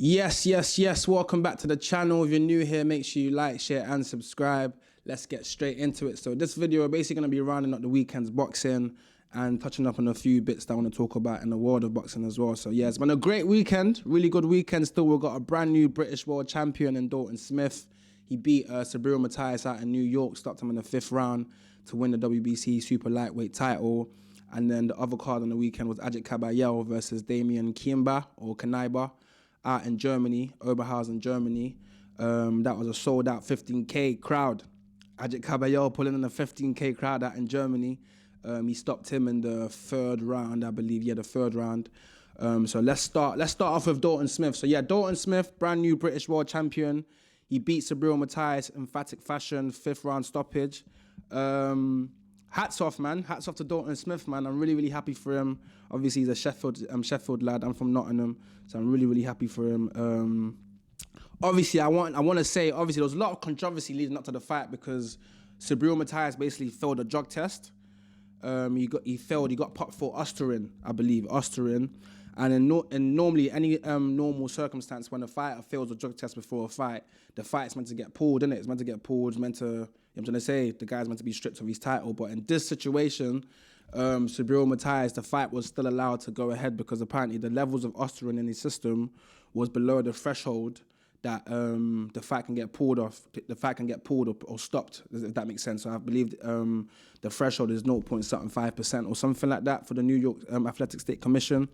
Yes. Welcome back to the channel. If you're new here, make sure you like, share, and subscribe. Let's get straight into it. So this video, we're basically going to be rounding up the weekend's boxing and touching up on a few bits that I want to talk about in the world of boxing as well. So yeah, it's been a great weekend, really good weekend. Still, we've got a brand new British world champion in Dalton Smith. He beat Sabiro Matthias out in New York, stopped him in the 5th round to win the WBC super lightweight title. And then the other card on the weekend was Agit Kabayel versus Damian Kanaiba out in Germany, Oberhausen, Germany. That was a sold-out 15K crowd. Agit Kabayel pulling in a 15K crowd out in Germany. He stopped him in the 3rd round, I believe. Yeah, the 3rd round. So let's start off with Dalton Smith. So yeah, Dalton Smith, brand new British world champion. He beat Sabiro Matthias in emphatic fashion, 5th round stoppage. Hats off, man. Hats off to Dalton Smith, man. I'm really happy for him. Obviously, he's a Sheffield lad. I'm from Nottingham, so I'm really happy for him. Obviously, I want to say, obviously, there was a lot of controversy leading up to the fight because Sabiro Matthias basically failed a drug test. He failed. He got popped for Osterin, I believe, And normally, any normal circumstance, when a fighter fails a drug test before a fight, the fight's meant to get pulled, innit? It's meant to get pulled. It's meant to, I'm trying to say, the guy's meant to be stripped of his title. But in this situation, Sabiro Matthias, the fight was still allowed to go ahead because apparently the levels of Osterin in his system was below the threshold that the fight can get pulled off. The fight can get pulled or stopped, if that makes sense. So I believe the threshold is 0.75% or something like that for the New York Athletic State Commission.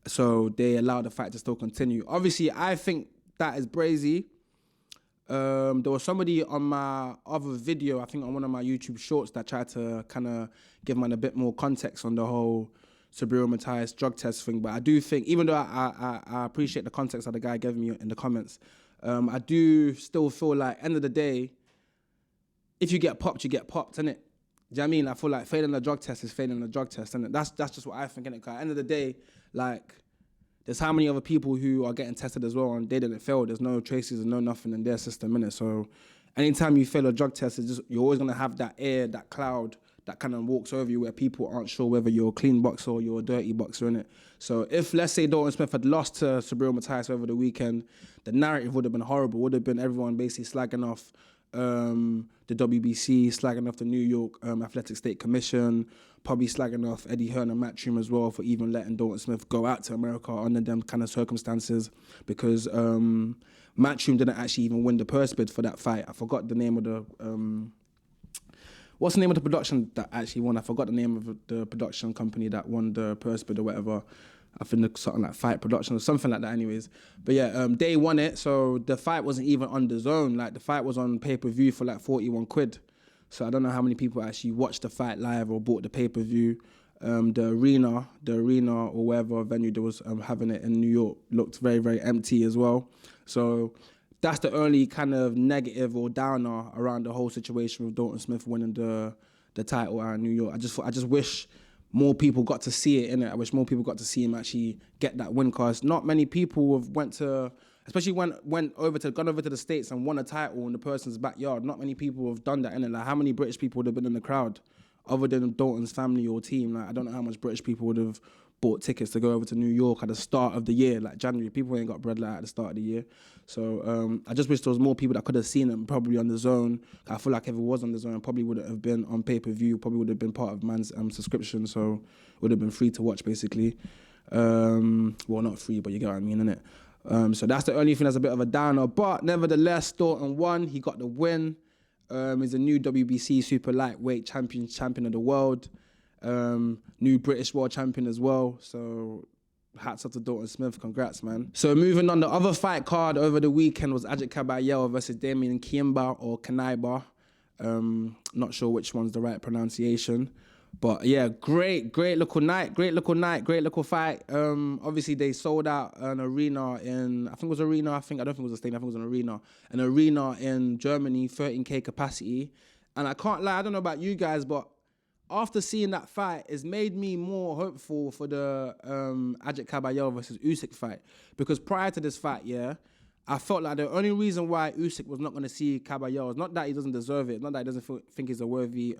So they allowed the fight to still continue. Obviously, I think that is brazy. There was somebody on my other video, I think on one of my YouTube shorts, that tried to kind of give man a bit more context on the whole Sabiro Matthias drug test thing. But I do think, even though I appreciate the context that the guy gave me in the comments, I do still feel like, end of the day, if you get popped, you get popped, innit? Do you know what I mean? I feel like failing the drug test is failing the drug test, and that's just what I think, innit? Because at the end of the day, like, there's how many other people who are getting tested as well and they didn't fail. There's no traces and no nothing in their system, innit? So anytime you fail a drug test, it's just, you're always gonna have that air, that cloud that kind of walks over you where people aren't sure whether you're a clean boxer or you're a dirty boxer, innit? So if, let's say, Dalton Smith had lost to Sabiro Matthias over the weekend, the narrative would have been horrible. Would have been everyone basically slagging off the WBC, slagging off the New York Athletic State Commission, probably slagging off Eddie Hearn and Matchroom as well for even letting Dalton Smith go out to America under them kind of circumstances, because Matchroom didn't actually even win the purse bid for that fight. I forgot the name of the... what's the name of the production that actually won? I forgot the name of the production company that won the purse bid or whatever. I think it's something like Fight Production or something like that anyways. But yeah, they won it, so the fight wasn't even on the zone. Like, the fight was on pay-per-view for like 41 quid. So I don't know how many people actually watched the fight live or bought the pay-per-view. The arena or wherever venue that was having it in New York looked very empty as well. So that's the only kind of negative or downer around the whole situation with Dalton Smith winning the title out in New York. I just wish more people got to see it, innit? I wish more people got to see him actually get that win, because not many people have went to, especially gone over to the States and won a title in the person's backyard. Not many people have done that, innit? Like, how many British people would have been in the crowd other than Dalton's family or team? Like, I don't know how much British people would have bought tickets to go over to New York at the start of the year, like January. People ain't got bread like at the start of the year. So I just wish there was more people that could have seen it, probably on the zone. I feel like if it was on the zone, it probably wouldn't have been on pay-per-view, probably would have been part of man's subscription, so it would have been free to watch, basically. Well, not free, but you get what I mean, innit? So that's the only thing that's a bit of a downer. But nevertheless, Dalton won. He got the win. He's a new WBC super lightweight champion of the world. New British world champion as well. So hats off to Dalton Smith. Congrats, man. So moving on, the other fight card over the weekend was Agit Kabayel versus Damian Kanaiba. Not sure which one's the right pronunciation. But yeah, great little night, great little fight. Obviously, they sold out an arena in, I don't think it was a stadium, I think it was an arena in Germany, 13K capacity. And I can't lie, I don't know about you guys, but after seeing that fight, it's made me more hopeful for the Agit Kabayel versus Usyk fight. Because prior to this fight, yeah, I felt like the only reason why Usyk was not going to see Kabayel is not that he doesn't deserve it, not that he doesn't think he's a worthy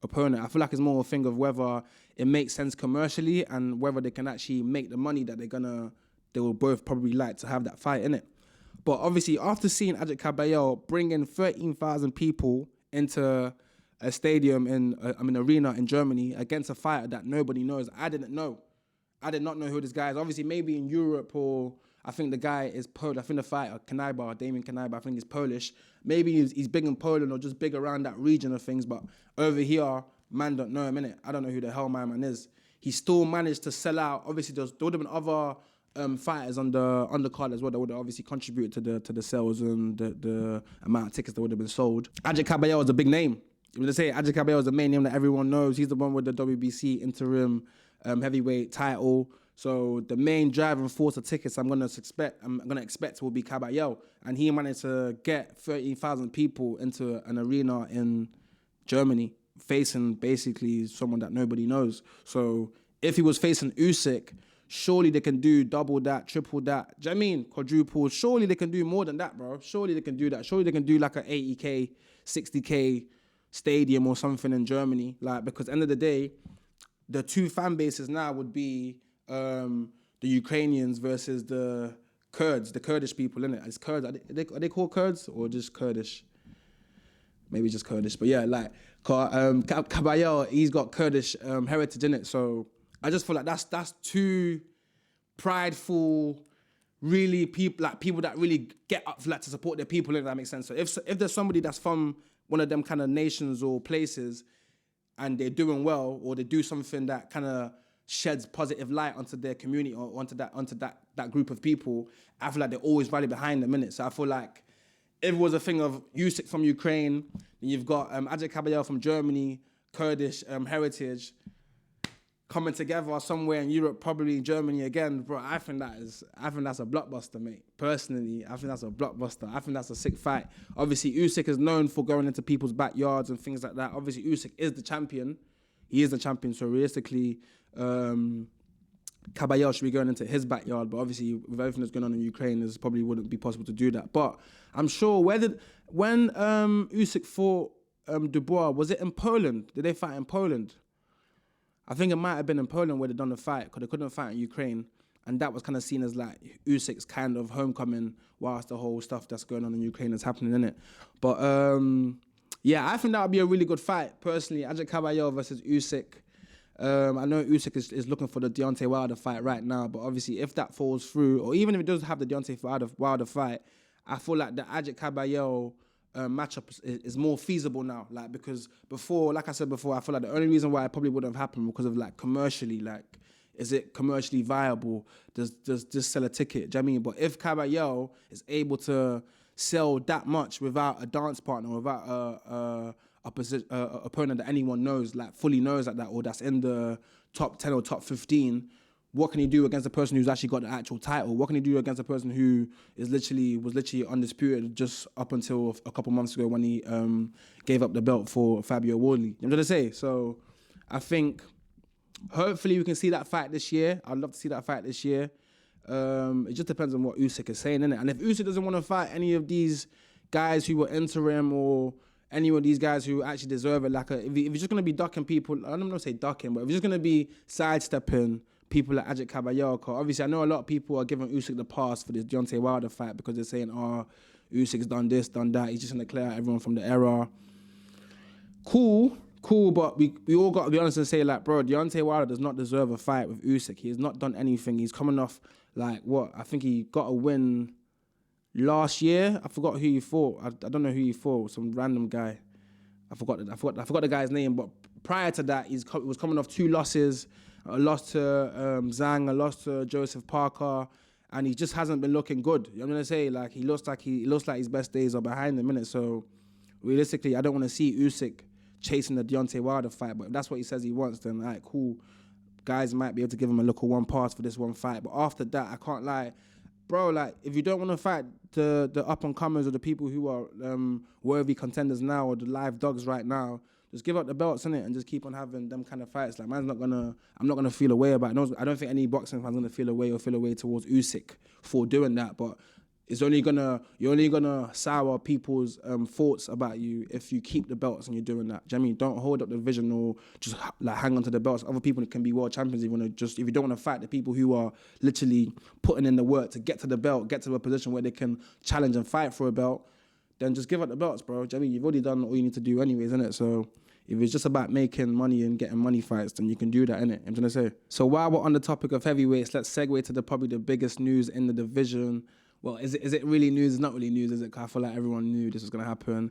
opponent. I feel like it's more a thing of whether it makes sense commercially and whether they can actually make the money that they're they will both probably like to have that fight, innit? But obviously, after seeing Agit Kabayel bring in 13,000 people into a stadium an arena in Germany against a fighter that nobody knows, I didn't know. I did not know who this guy is. Obviously, maybe in Europe, or I think the guy is Polish. I think the fighter, Damien Kanaiba, I think he's Polish. Maybe he's big in Poland or just big around that region of things. But over here, man don't know him, innit? I don't know who the hell my man is. He still managed to sell out. Obviously, there would have been other fighters on the undercard as well that would have obviously contributed to the sales and the amount of tickets that would have been sold. Agit Kabayel is a big name. When they say Agit Kabayel is the main name that everyone knows, he's the one with the WBC Interim heavyweight title. So the main driving force of tickets I'm gonna expect will be Kabayel, and he managed to get 13,000 people into an arena in Germany, facing basically someone that nobody knows. So if he was facing Usyk, surely they can do double that, triple that. Do you know what I mean? Quadruple. Surely they can do more than that, bro. Surely they can do that. Surely they can do like a 80K, 60K stadium or something in Germany. Like, because at the end of the day, the two fan bases now would be the Ukrainians versus the Kurds, the Kurdish people, innit? It's Kurds. Are they called Kurds or just Kurdish? Maybe just Kurdish. But yeah, like Kabayel, he's got Kurdish heritage in it. So I just feel like that's too prideful, really people that really get up for, like, to support their people, if that makes sense. So if there's somebody that's from one of them kind of nations or places and they're doing well, or they do something that kind of sheds positive light onto their community or onto that group of people, I feel like they're always rally behind them, innit? So I feel like if it was a thing of Usyk from Ukraine, then you've got Agit Kabayel from Germany, Kurdish heritage, coming together somewhere in Europe, probably Germany again, bro. I think that's a blockbuster, mate. Personally, I think that's a blockbuster. I think that's a sick fight. Obviously, Usyk is known for going into people's backyards and things like that. Obviously, Usyk is the champion. He is the champion, so realistically, Kabayel should be going into his backyard. But obviously, with everything that's going on in Ukraine, it probably wouldn't be possible to do that. But I'm sure when Usyk fought Dubois, was it in Poland? Did they fight in Poland? I think it might have been in Poland where they done the fight, because they couldn't fight in Ukraine. And that was kind of seen as like Usyk's kind of homecoming whilst the whole stuff that's going on in Ukraine is happening, innit? But yeah, I think that would be a really good fight, personally. Agit Kabayel versus Usyk. I know Usyk is looking for the Deontay Wilder fight right now, but obviously if that falls through, or even if it does have the Deontay Wilder fight, I feel like the Agit Kabayel matchup is more feasible now, like, because before, like I said before, I feel like the only reason why it probably wouldn't have happened because of, like, commercially, like, is it commercially viable? Does just sell a ticket? Do you know what I mean? But if Kabayel is able to sell that much without a dance partner, without a opponent that anyone knows, like fully knows like that, or that's in the top 10 or top 15, what can he do against a person who's actually got the actual title? What can he do against a person who was literally undisputed just up until a couple months ago when he gave up the belt for Fabio Wardley? You know what I'm trying to say? So I think hopefully we can see that fight this year. I'd love to see that fight this year. It just depends on what Usyk is saying, innit? And if Usyk doesn't want to fight any of these guys who were interim, or any of these guys who actually deserve it, like if you're just going to be ducking people, I don't want to say ducking, but if you're just going to be sidestepping people like Agit Kabayel, obviously I know a lot of people are giving Usyk the pass for this Deontay Wilder fight because they're saying, oh, Usyk's done this, done that, he's just going to clear out everyone from the era. Cool, but we all got to be honest and say, like, bro, Deontay Wilder does not deserve a fight with Usyk. He has not done anything. He's coming off, like, what? I think he got a win last year. I forgot who he fought. I don't know who he fought. Some random guy. I forgot the guy's name. But prior to that, he was coming off 2 losses. A loss to Zhang, a loss to Joseph Parker, and he just hasn't been looking good. You know what I'm gonna say? Like, he looks like his best days are behind him, innit? So realistically, I don't want to see Usyk chasing the Deontay Wilder fight. But if that's what he says he wants, then alright, cool. Guys might be able to give him a look of one pass for this one fight. But after that, I can't lie. Bro, like, if you don't want to fight the up-and-comers or the people who are worthy contenders now, or the live dogs right now, just give up the belts, innit, and just keep on having them kind of fights. Like, I'm not gonna feel a way about it. I don't think any boxing fan's gonna feel a way towards Usyk for doing that. But you're only gonna sour people's thoughts about you if you keep the belts and you're doing that. Do you know what I mean? Don't hold up the division or just like hang on to the belts. Other people can be world champions if you don't want to fight the people who are literally putting in the work to get to the belt, get to a position where they can challenge and fight for a belt. Then just give up the belts, bro. Do you know what I mean? You've already done all you need to do anyways, isn't it? So if it's just about making money and getting money fights, then you can do that, innit? I'm trying to say. So while we're on the topic of heavyweights, let's segue to probably the biggest news in the division. Well, is it really news? It's not really news, is it? 'Cause I feel like everyone knew this was going to happen.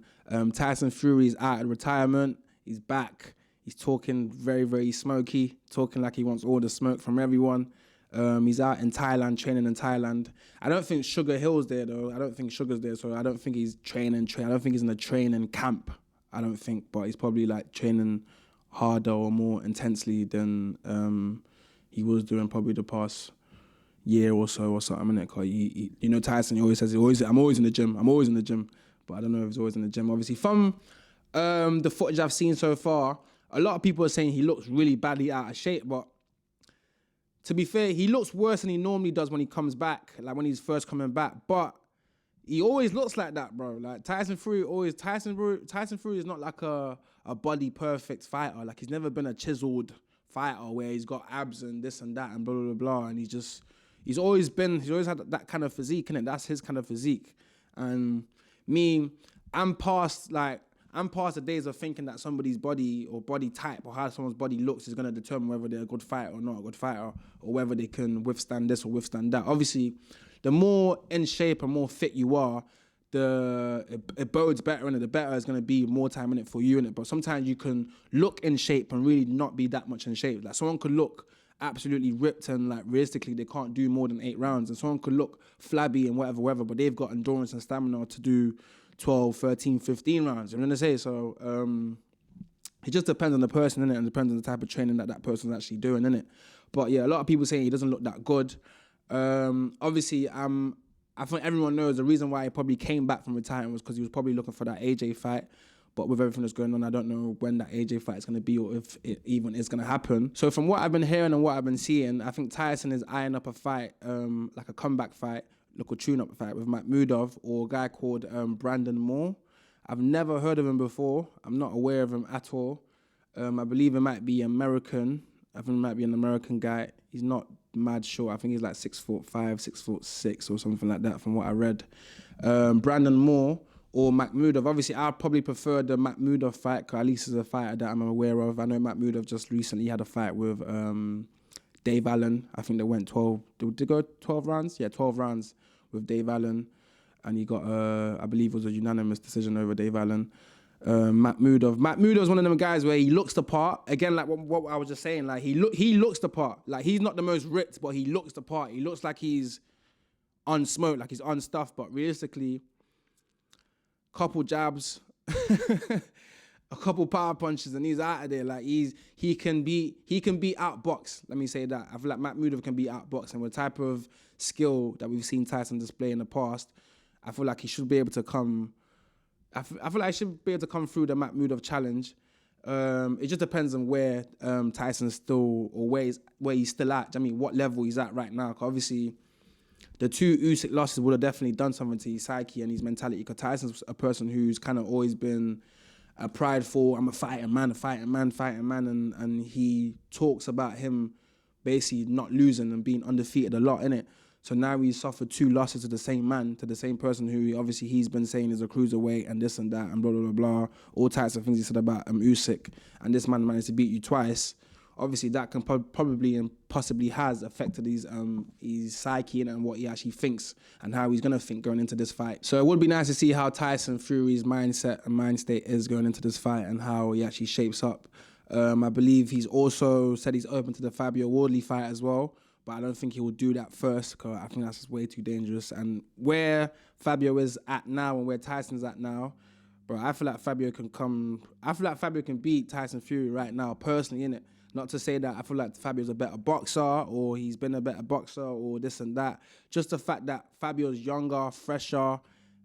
Tyson Fury is out of retirement. He's back. He's talking very, very smoky, talking like he wants all the smoke from everyone. He's out in Thailand, training in Thailand. I don't think Sugar Hill's there, though. I don't think Sugar's there, so I don't think he's training. I don't think he's in a training camp. I don't think, but he's probably like training harder or more intensely than he was doing probably the past year or so or something. Cause you know, Tyson, he always says, I'm always in the gym. I'm always in the gym. But I don't know if he's always in the gym. Obviously, from the footage I've seen so far, a lot of people are saying he looks really badly out of shape. But to be fair, he looks worse than he normally does when he comes back, like when he's first coming back. But he always looks like that, bro. Like Tyson Fury is not like a body perfect fighter. Like he's never been a chiseled fighter where he's got abs and this and that and blah blah blah. And he's always had that kind of physique, innit? That's his kind of physique. And me, I'm past the days of thinking that somebody's body or body type or how someone's body looks is going to determine whether they're a good fighter or not a good fighter, or whether they can withstand this or withstand that. Obviously, the more in shape and more fit you are, it bodes better, and the better is going to be more time in it for you, innit? But sometimes you can look in shape and really not be that much in shape. Like someone could look absolutely ripped and like realistically they can't do more than 8 rounds, and someone could look flabby and whatever, but they've got endurance and stamina to do 12, 13, 15 rounds. You know what I'm saying? So it just depends on the person, innit? And depends on the type of training that person's actually doing, innit? But yeah, a lot of people saying he doesn't look that good. Obviously, I think everyone knows the reason why he probably came back from retirement was because he was probably looking for that AJ fight. But with everything that's going on, I don't know when that AJ fight is going to be or if it even is going to happen. So from what I've been hearing and what I've been seeing, I think Tyson is eyeing up a fight, like a comeback fight, like a tune-up fight with Makhmudov or a guy called Brandon Moore. I've never heard of him before. I'm not aware of him at all. I believe he might be American. I think he might be an American guy. He's not mad short. I think he's like 6'5", 6'6" or something like that from what I read. Brandon Moore or Makhmudov. Obviously, I probably prefer the Makhmudov fight because at least it's a fighter that I'm aware of. I know Makhmudov just recently had a fight with Dave Allen. I think they went 12. Did they go 12 rounds? Yeah, 12 rounds with Dave Allen. And he got, I believe it was a unanimous decision over Dave Allen. Makhmudov's one of them guys where he looks the part. Again, like what I was just saying, like he looks the part. Like he's not the most ripped, but he looks the part. He looks like he's unsmoked, like he's unstuffed. But realistically, couple jabs, a couple power punches, and he's out of there. Like he can be outboxed. Let me say that. I feel like Makhmudov can be outboxed, and with the type of skill that we've seen Tyson display in the past, I feel like he should be able to come. I feel like he should be able to come through the Makhmudov challenge. It just depends on where Tyson's still, or where he's still at. I mean, what level he's at right now. 'Cause obviously, the 2 Usyk losses would have definitely done something to his psyche and his mentality. Because Tyson's a person who's kind of always been a prideful, I'm a fighting man, and he talks about him basically not losing and being undefeated a lot, innit? So now he's suffered 2 losses to the same man, to the same person who obviously he's been saying is a cruiserweight and this and that and blah, blah, blah, blah. All types of things he said about Usyk. And this man managed to beat you twice. Obviously that can probably and possibly has affected his psyche and what he actually thinks and how he's going to think going into this fight. So it would be nice to see how Tyson Fury's mindset and mind state is going into this fight and how he actually shapes up. I believe he's also said he's open to the Fabio Wardley fight as well. But I don't think he will do that first because I think that's just way too dangerous. And where Fabio is at now and where Tyson's at now, bro, I feel like Fabio can beat Tyson Fury right now, personally, innit? Not to say that I feel like Fabio's a better boxer or he's been a better boxer or this and that. Just the fact that Fabio's younger, fresher,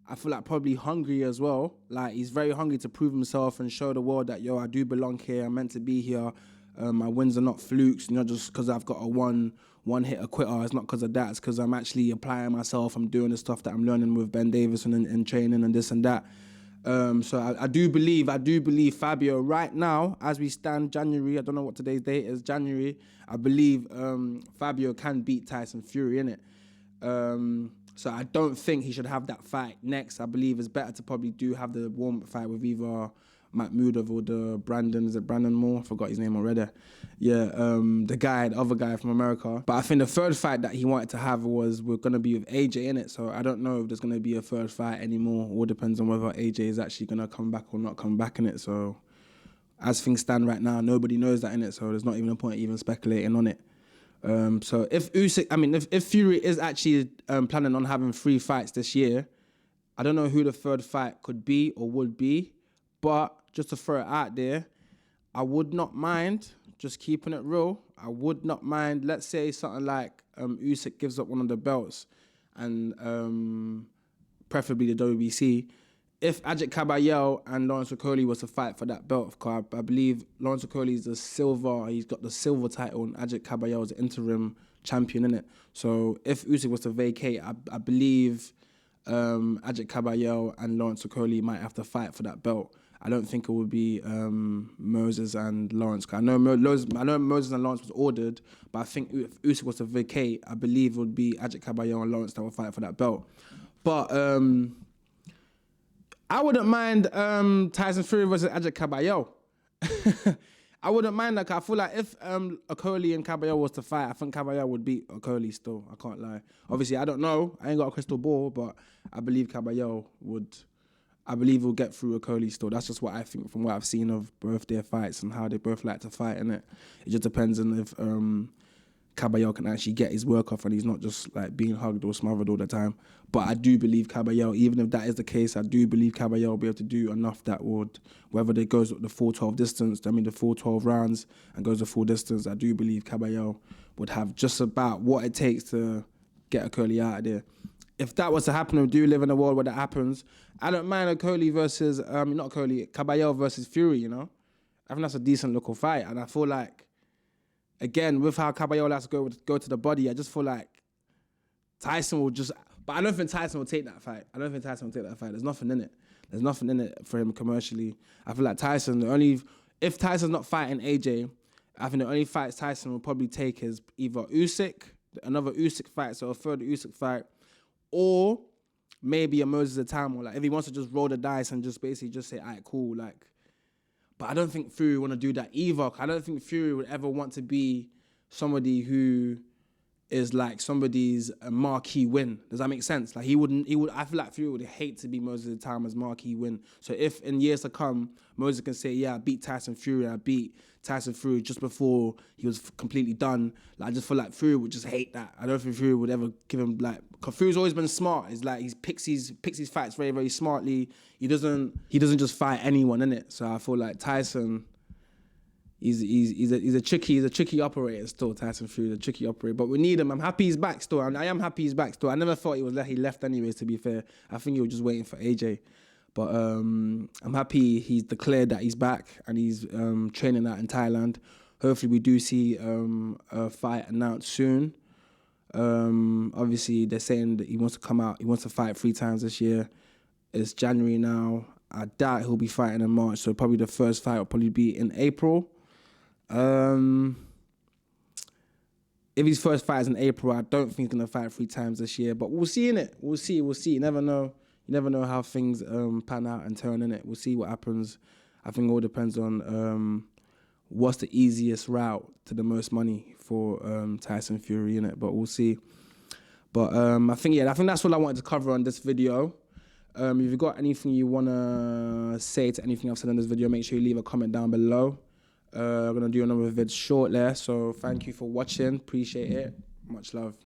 I feel like probably hungry as well. Like, he's very hungry to prove himself and show the world that, yo, I do belong here, I'm meant to be here. My wins are not flukes, not just because I've got a 1 one-hitter quitter. It's not because of that. It's because I'm actually applying myself. I'm doing the stuff that I'm learning with Ben Davison and training and this and that. So I do believe Fabio right now, as we stand January, I don't know what today's date is, January, I believe Fabio can beat Tyson Fury, innit? So I don't think he should have that fight next. I believe it's better to probably have the warm-up fight with either Mahmoudov or is it Brandon Moore? I forgot his name already. Yeah, the other guy from America. But I think the third fight that he wanted to have we're going to be with AJ, innit? So I don't know if there's going to be a third fight anymore. All depends on whether AJ is actually going to come back or not come back, innit? So as things stand right now, nobody knows that, innit? So there's not even a point even speculating on it. So if Fury is actually planning on having 3 fights this year, I don't know who the third fight could be or would be, but just to throw it out there, I would not mind, just keeping it real, I would not mind, let's say something like Usyk gives up one of the belts and preferably the WBC. If Agit Kabayel and Lawrence Okoli was to fight for that belt, I believe Lawrence Okoli is he's got the silver title, and Agit Kabayel is the interim champion, innit? So if Usyk was to vacate, I believe Agit Kabayel and Lawrence Okoli might have to fight for that belt. I don't think it would be Moses and Lawrence. I know Moses and Lawrence was ordered, but I think if Usyk was to vacate, I believe it would be Agit Kabayel and Lawrence that would fight for that belt. But I wouldn't mind Tyson Fury versus Agit Kabayel. I wouldn't mind that. I feel like if Okoli and Kabayel was to fight, I think Kabayel would beat Okoli still. I can't lie. Obviously, I don't know. I ain't got a crystal ball, but I believe Kabayel would. I believe he'll get through Okoli still. That's just what I think from what I've seen of both their fights and how they both like to fight, innit? It just depends on if Kabayel can actually get his work off and he's not just like being hugged or smothered all the time. But I do believe Kabayel, even if that is the case, I do believe Kabayel will be able to do enough that would, whether it goes the full 12 distance, the full 12 rounds and goes the full distance, I do believe Kabayel would have just about what it takes to get Okoli out of there. If that was to happen, we do live in a world where that happens, I don't mind Kabayel versus Fury, you know? I think that's a decent local fight. And I feel like, again, with how Kabayel likes to go to the body, I just feel like Tyson will just... But I don't think Tyson will take that fight. There's nothing in it. There's nothing in it for him commercially. I feel like Tyson, if Tyson's not fighting AJ, I think the only fights Tyson will probably take is either another Usyk fight, so a third Usyk fight, or maybe a Moses Atamo. Like if he wants to just roll the dice and just basically just say, all right, cool, like... But I don't think Fury would want to do that either. I don't think Fury would ever want to be somebody who is like somebody's marquee win. Does that make sense? Like I feel like Fury would hate to be Moses Atama's marquee win. So if in years to come, Moses can say, yeah, I beat Tyson Fury, I beat Tyson Fury just before he was completely done. Like, I just feel like Fury would just hate that. I don't think Fury would ever give him like, because Fury's always been smart. It's like he picks his fights very, very smartly. He doesn't just fight anyone, innit? So I feel like Tyson, he's a tricky operator still. Tyson Fury's a tricky operator, but we need him. I'm happy he's back still. I am happy he's back still. I never thought he left anyways. To be fair, I think he was just waiting for AJ. But I'm happy he's declared that he's back and he's training out in Thailand. Hopefully we do see a fight announced soon. Obviously they're saying that he wants to come out. He wants to fight 3 times this year. It's January now. I doubt he'll be fighting in March, so probably the first fight will probably be in April. If his first fight is in April, I don't think he's going to fight 3 times this year. But we'll see, innit? We'll see. You never know. You never know how things pan out and turn, innit? We'll see what happens. I think it all depends on what's the easiest route to the most money for Tyson Fury, innit? But we'll see. But I think that's all I wanted to cover on this video. If you've got anything you want to say to anything I've said in this video, make sure you leave a comment down below. I'm going to do another vid shortly. So thank you for watching. Appreciate it. Much love.